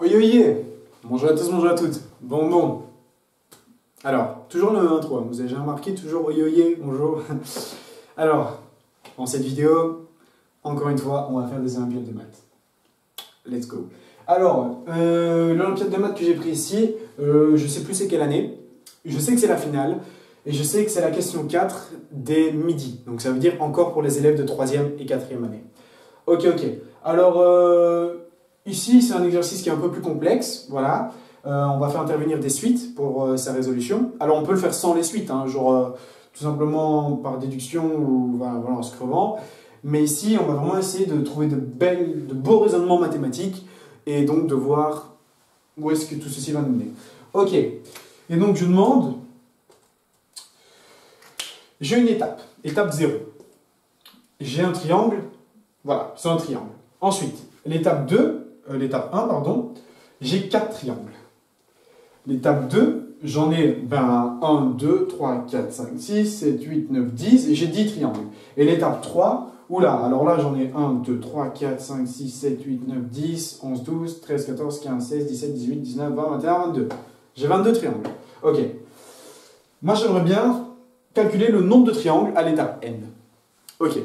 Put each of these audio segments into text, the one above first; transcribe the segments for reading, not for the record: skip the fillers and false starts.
Oye oye, bonjour à tous, bonjour à toutes. Bon. Alors, toujours le 1-3, vous avez déjà remarqué, toujours oye oye, bonjour. Alors, dans cette vidéo, encore une fois, on va faire des olympiades de maths. Let's go. Alors, l'olympiade de maths que j'ai pris ici, je sais plus c'est quelle année, je sais que c'est la finale, et je sais que c'est la question 4 des midis. Donc ça veut dire encore pour les élèves de 3e et 4e année. Ok. Alors, ici, c'est un exercice qui est un peu plus complexe, voilà. On va faire intervenir des suites pour sa résolution. Alors, on peut le faire sans les suites, hein, genre tout simplement par déduction ou voilà, en se crevant. Mais ici, on va vraiment essayer de trouver de beaux raisonnements mathématiques et donc de voir où est-ce que tout ceci va nous mener. Ok. Et donc, je demande, j'ai une étape, étape 0. J'ai un triangle, voilà, c'est un triangle. Ensuite, l'étape 1, pardon, j'ai 4 triangles. L'étape 2, j'en ai 1, 2, 3, 4, 5, 6, 7, 8, 9, 10, et j'ai 10 triangles. Et l'étape 3, oula, alors là j'en ai 1, 2, 3, 4, 5, 6, 7, 8, 9, 10, 11, 12, 13, 14, 15, 16, 17, 18, 19, 20, 21, 22. J'ai 22 triangles. Ok. Moi j'aimerais bien calculer le nombre de triangles à l'étape n. Ok.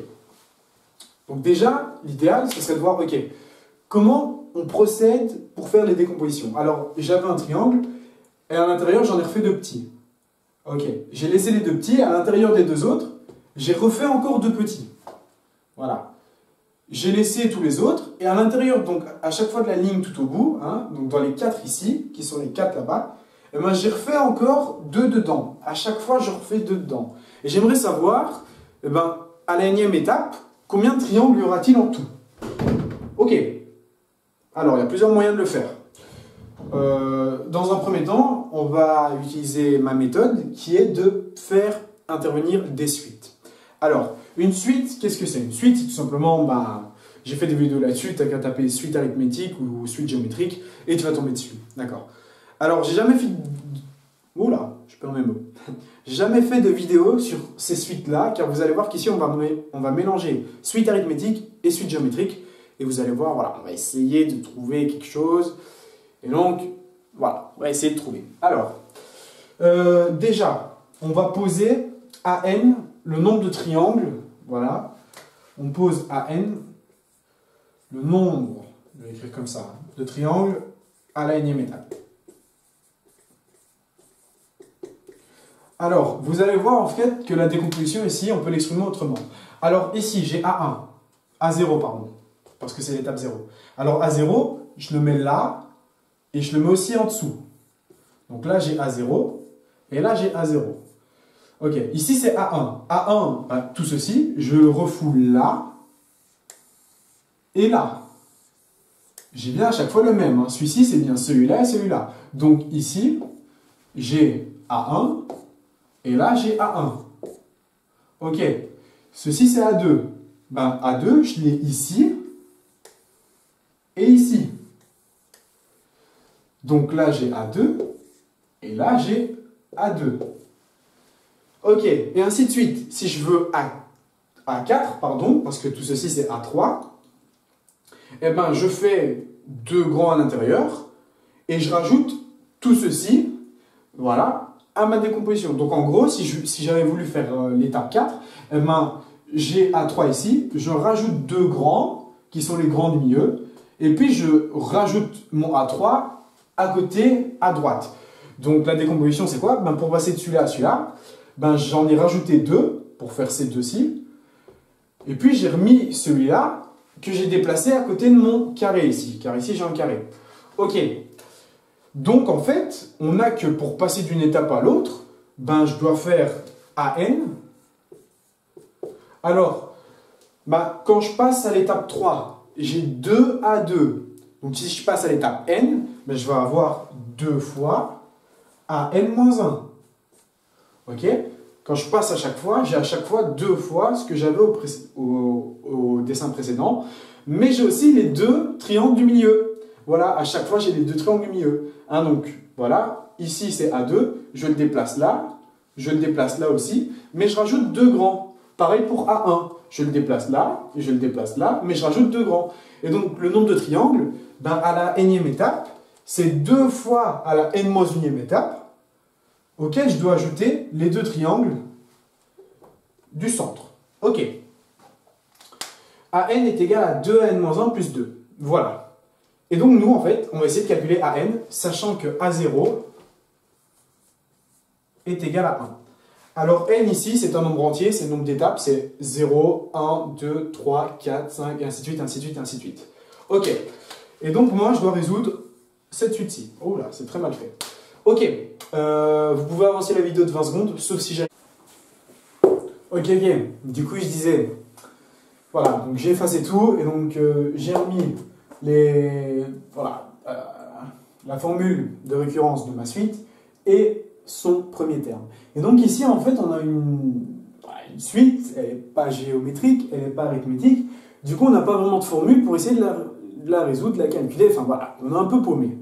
Donc déjà, l'idéal, ce serait de voir, ok, comment on procède pour faire les décompositions. Alors, j'avais un triangle, et à l'intérieur, j'en ai refait 2 petits. Ok, j'ai laissé les 2 petits, à l'intérieur des 2 autres, j'ai refait encore 2 petits. Voilà. J'ai laissé tous les autres, et à l'intérieur, donc à chaque fois de la ligne tout au bout, hein, donc dans les 4 ici, qui sont les 4 là-bas, et ben, j'ai refait encore 2 dedans. À chaque fois, je refais 2 dedans. Et j'aimerais savoir, eh ben, à la énième étape, combien de triangles y aura-t-il en tout? Ok. Alors, il y a plusieurs moyens de le faire. Dans un premier temps, on va utiliser ma méthode qui est de faire intervenir des suites. Alors, une suite, qu'est-ce que c'est? Une suite, c'est tout simplement, j'ai fait des vidéos là-dessus, tu n'as qu'à taper suite arithmétique ou suite géométrique et tu vas tomber dessus. D'accord. Alors, j'ai jamais fait... Oula, je perds mes mots. J'ai jamais fait de vidéo sur ces suites-là, car vous allez voir qu'ici, on va mélanger suite arithmétique et suite géométrique. Et vous allez voir, voilà, on va essayer de trouver quelque chose. Et donc, voilà, on va essayer de trouver. Alors, déjà, on va poser à n le nombre de triangles. Voilà. On pose à n le nombre, je vais écrire comme ça, de triangles à la énième étape. Alors, vous allez voir en fait que la décomposition ici, on peut l'exprimer autrement. Alors ici, j'ai A1, A0 pardon, parce que c'est l'étape 0. Alors A0, je le mets là, et je le mets aussi en dessous. Donc là, j'ai A0, et là, j'ai A0. Ok, ici, c'est A1. A1, tout ceci, je le refoule là, et là. J'ai bien à chaque fois le même. Hein. Celui-ci, c'est bien celui-là et celui-là. Donc ici, j'ai A1, et là, j'ai A1. Ok, ceci, c'est A2. A2, je l'ai ici, et ici. Donc là, j'ai A2, et là, j'ai A2. Ok, et ainsi de suite. Si je veux A4, pardon, parce que tout ceci, c'est A3, eh ben, je fais 2 grands à l'intérieur, et je rajoute tout ceci, voilà, à ma décomposition. Donc en gros, si j'avais voulu faire l'étape 4, eh ben, j'ai A3 ici, je rajoute 2 grands, qui sont les grands du milieu, et puis je rajoute mon A3 à côté, à droite. Donc la décomposition, c'est quoi? Pour passer de celui-là à celui-là, j'en ai rajouté 2 pour faire ces 2-ci. Et puis j'ai remis celui-là que j'ai déplacé à côté de mon carré ici. Car ici, j'ai un carré. Ok. Donc en fait, on n'a que pour passer d'une étape à l'autre, je dois faire AN. Alors, quand je passe à l'étape 3, j'ai 2 A2. Donc si je passe à l'étape n, je vais avoir 2 fois AN-1. Ok? Quand je passe à chaque fois, j'ai à chaque fois 2 fois ce que j'avais au dessin précédent. Mais j'ai aussi les 2 triangles du milieu. Voilà, à chaque fois, j'ai les 2 triangles du milieu. Hein, donc, voilà, ici c'est A2, je le déplace là, je le déplace là aussi, mais je rajoute 2 grands. Pareil pour A1, je le déplace là, et je le déplace là, mais je rajoute 2 grands. Et donc, le nombre de triangles, à la énième étape, c'est 2 fois à la n-1e étape, auquel je dois ajouter les 2 triangles du centre. Ok. AN est égal à 2 à n-1 plus 2. Voilà. Et donc nous, en fait, on va essayer de calculer AN, sachant que A0 est égal à 1. Alors n ici, c'est un nombre entier, c'est le nombre d'étapes, c'est 0, 1, 2, 3, 4, 5, et ainsi de suite, ainsi de suite, ainsi de suite. Ok. Et donc moi, je dois résoudre cette suite-ci. Oh là, c'est très mal fait. Ok. Vous pouvez avancer la vidéo de 20 secondes, sauf si j'ai... Ok. Du coup, je disais... Voilà, donc j'ai effacé tout, et donc j'ai remis la formule de récurrence de ma suite, et son premier terme. Et donc ici, en fait, on a une suite, elle n'est pas géométrique, elle n'est pas arithmétique, du coup, on n'a pas vraiment de formule pour essayer de la résoudre, de la calculer, enfin voilà, on est un peu paumé.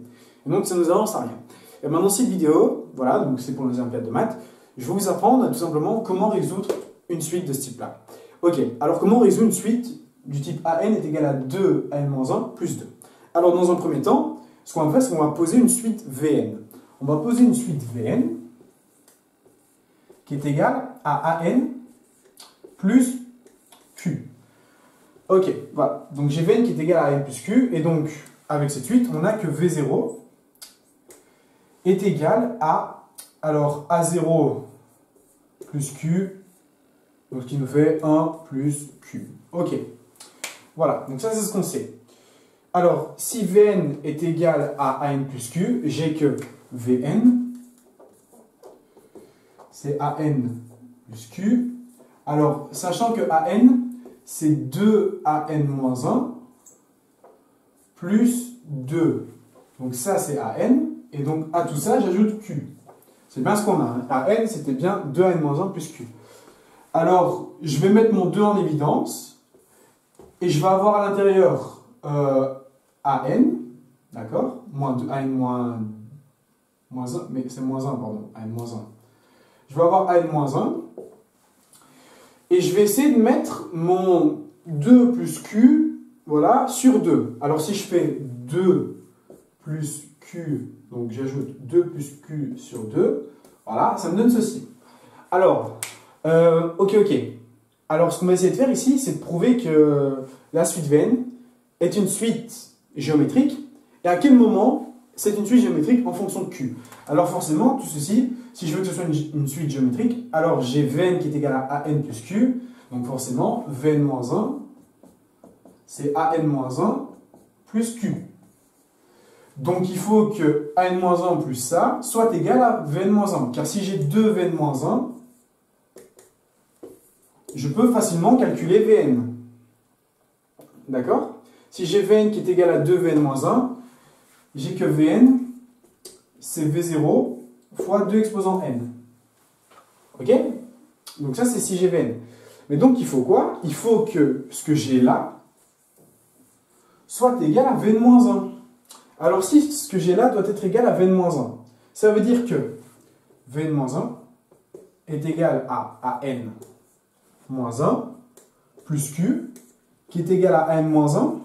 Et donc, ça nous avance à rien. Et maintenant, cette vidéo, voilà, donc c'est pour les olympiades de maths, je vais vous apprendre tout simplement comment résoudre une suite de ce type-là. Ok, alors comment on résout une suite du type AN est égal à 2 à n-1 plus 2? Alors, dans un premier temps, ce qu'on va faire, c'est qu'on va poser une suite Vn. On va poser une suite Vn qui est égale à AN plus Q. Ok, voilà. Donc j'ai Vn qui est égal à AN plus Q. Et donc, avec cette suite, on a que V0 est égal à, alors, A0 plus Q, donc ce qui nous fait 1 plus Q. Ok. Voilà, donc ça c'est ce qu'on sait. Alors, si Vn est égal à AN plus Q, j'ai que Vn, c'est AN plus Q. Alors, sachant que AN, c'est 2 AN-1 plus 2. Donc ça, c'est AN. Et donc, à tout ça, j'ajoute Q. C'est bien ce qu'on a. Hein. AN, c'était bien 2 AN-1 plus Q. Alors, je vais mettre mon 2 en évidence. Et je vais avoir à l'intérieur AN, d'accord, moins 2, AN moins 1, mais c'est moins 1, pardon, AN moins 1. Je vais avoir AN moins 1, et je vais essayer de mettre mon 2 plus Q, voilà, sur 2. Alors si je fais 2 plus Q, donc j'ajoute 2 plus Q sur 2, voilà, ça me donne ceci. Alors, ok. Alors ce qu'on va essayer de faire ici, c'est de prouver que la suite Vn est une suite géométrique, et à quel moment c'est une suite géométrique en fonction de Q. Alors forcément, tout ceci, si je veux que ce soit une suite géométrique, alors j'ai Vn qui est égal à AN plus Q, donc forcément, Vn-1, c'est AN-1 plus Q. Donc il faut que AN-1 plus ça soit égal à Vn-1, car si j'ai 2 Vn-1, je peux facilement calculer Vn. D'accord? Si j'ai Vn qui est égal à 2 Vn-1, j'ai que Vn, c'est V0 fois 2 exposant n. Ok? Donc ça, c'est si j'ai Vn. Mais donc, il faut quoi? Il faut que ce que j'ai là soit égal à Vn-1. Alors, si ce que j'ai là doit être égal à Vn-1, ça veut dire que Vn-1 est égal à AN-1 plus Q, qui est égal à AN-1,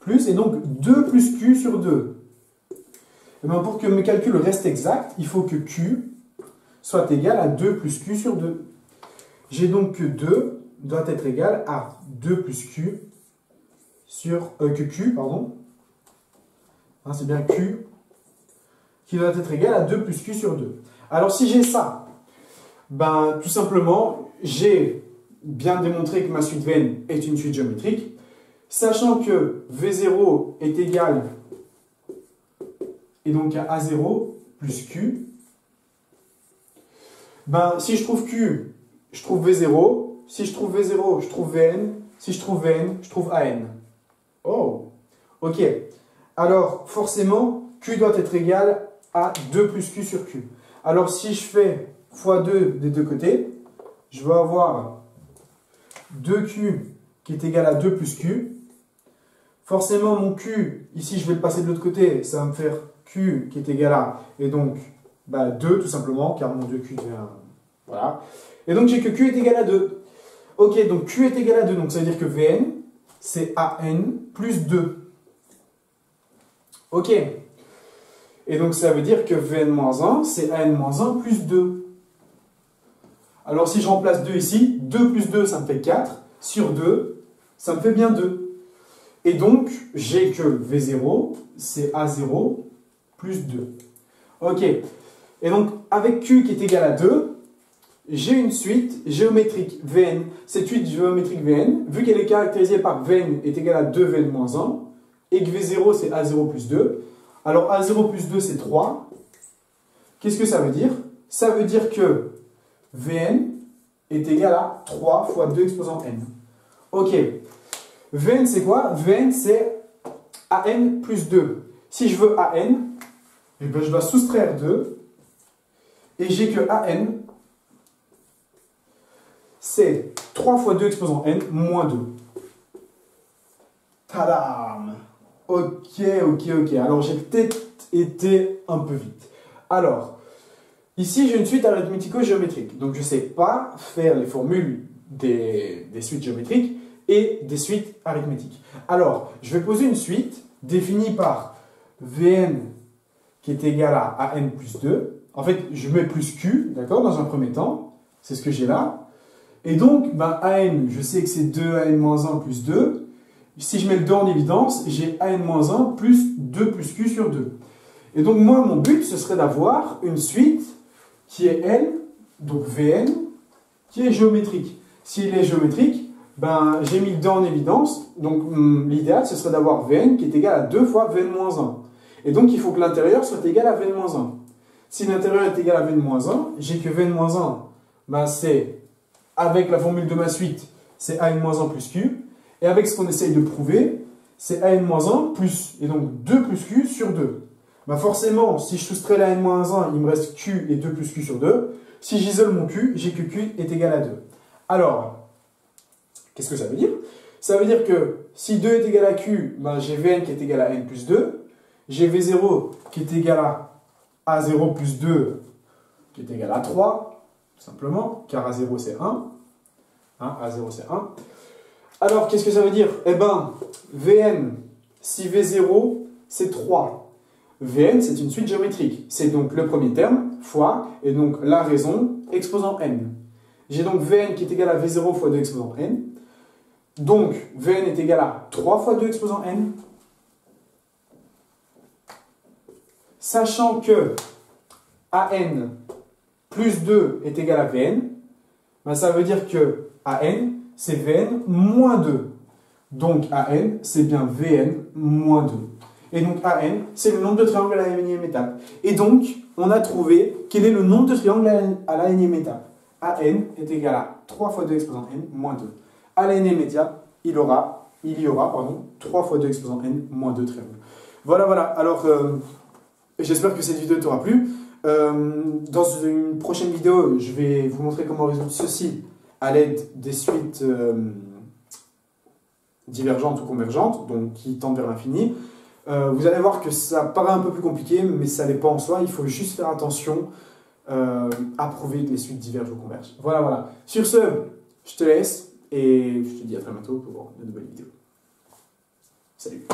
plus, et donc 2 plus Q sur 2. Et bien pour que mes calculs restent exacts, il faut que Q soit égal à 2 plus Q sur 2. J'ai donc que 2 doit être égal à 2 plus Q sur... que Q, pardon. Hein, c'est bien Q qui doit être égal à 2 plus Q sur 2. Alors si j'ai ça, ben tout simplement, j'ai bien démontré que ma suite Vn est une suite géométrique. Sachant que V0 est égal, et donc à A0 plus Q, ben, si je trouve Q, je trouve V0. Si je trouve V0, je trouve Vn. Si je trouve Vn, je trouve AN. Oh, ok. Alors, forcément, Q doit être égal à 2 plus Q sur Q. Alors, si je fais x2 des deux côtés, je vais avoir 2Q qui est égal à 2 plus Q. Forcément, mon Q, ici, je vais le passer de l'autre côté, ça va me faire Q qui est égal à, et donc, 2 tout simplement, car mon 2Q devient, voilà. Et donc, j'ai que Q est égal à 2. Ok, donc Q est égal à 2, donc ça veut dire que Vn, c'est AN plus 2. Ok. Et donc ça veut dire que Vn-1, c'est An-1 plus 2. Alors si je remplace 2 ici, 2 plus 2, ça me fait 4. Sur 2, ça me fait bien 2. Et donc, j'ai que V0, c'est A0 plus 2. Ok. Et donc, avec Q qui est égal à 2, j'ai une suite géométrique Vn. Cette suite géométrique Vn, vu qu'elle est caractérisée par Vn est égal à 2 Vn-1, et que V0 c'est A0 plus 2, alors A0 plus 2 c'est 3. Qu'est-ce que ça veut dire? Ça veut dire que Vn est égal à 3 fois 2 exposant n. Ok. Vn c'est quoi? Vn c'est An plus 2. Si je veux An, eh bien, je dois soustraire 2. Et j'ai que An, c'est 3 fois 2 exposant n moins 2. Tadam! Ok. Alors, j'ai peut-être été un peu vite. Alors, ici, j'ai une suite arithmético-géométrique. Donc, je ne sais pas faire les formules des suites géométriques et des suites arithmétiques. Alors, je vais poser une suite définie par Vn qui est égal à An plus 2. En fait, je mets plus Q, d'accord, dans un premier temps. C'est ce que j'ai là. Et donc, ben, An, je sais que c'est 2 An-1 plus 2. Si je mets le 2 en évidence, j'ai An-1 plus 2 plus Q sur 2. Et donc, moi, mon but, ce serait d'avoir une suite qui est L, donc Vn, qui est géométrique. S'il est géométrique, ben, j'ai mis le 2 en évidence. Donc, l'idéal, ce serait d'avoir Vn qui est égal à 2 fois Vn-1. Et donc, il faut que l'intérieur soit égal à Vn-1. Si l'intérieur est égal à Vn-1, j'ai que Vn-1, ben, c'est, avec la formule de ma suite, c'est An-1 plus Q. Et avec ce qu'on essaye de prouver, c'est An-1 plus, et donc 2 plus Q sur 2. Ben forcément, si je soustrais la N-1, il me reste Q et 2 plus Q sur 2. Si j'isole mon Q, j'ai que Q est égal à 2. Alors, qu'est-ce que ça veut dire? Ça veut dire que si 2 est égal à Q, ben j'ai Vn qui est égal à N plus 2. J'ai V0 qui est égal à A0 plus 2 qui est égal à 3, tout simplement, car A0 c'est 1. A0 c'est 1. Alors, qu'est-ce que ça veut dire? Eh bien, Vn, si V0 c'est 3. Vn, c'est une suite géométrique. C'est donc le premier terme fois, et donc la raison, exposant n. J'ai donc Vn qui est égal à V0 fois 2 exposant n. Donc, Vn est égal à 3 fois 2 exposant n. Sachant que An plus 2 est égal à Vn, ben ça veut dire que An, c'est Vn moins 2. Donc An, c'est bien Vn moins 2. Et donc An, c'est le nombre de triangles à la énième étape. Et donc, on a trouvé quel est le nombre de triangles à la énième étape. An est égal à 3 fois 2 exposant n moins 2. À la énième étape, il y aura 3 fois 2 exposant n moins 2 triangles. Voilà. Alors, j'espère que cette vidéo t'aura plu. Dans une prochaine vidéo, je vais vous montrer comment résoudre ceci à l'aide des suites divergentes ou convergentes, donc qui tendent vers l'infini. Vous allez voir que ça paraît un peu plus compliqué, mais ça n'est pas en soi. Il faut juste faire attention à prouver que les suites divergent ou convergent. Voilà. Sur ce, je te laisse et je te dis à très bientôt pour de nouvelles vidéos. Salut!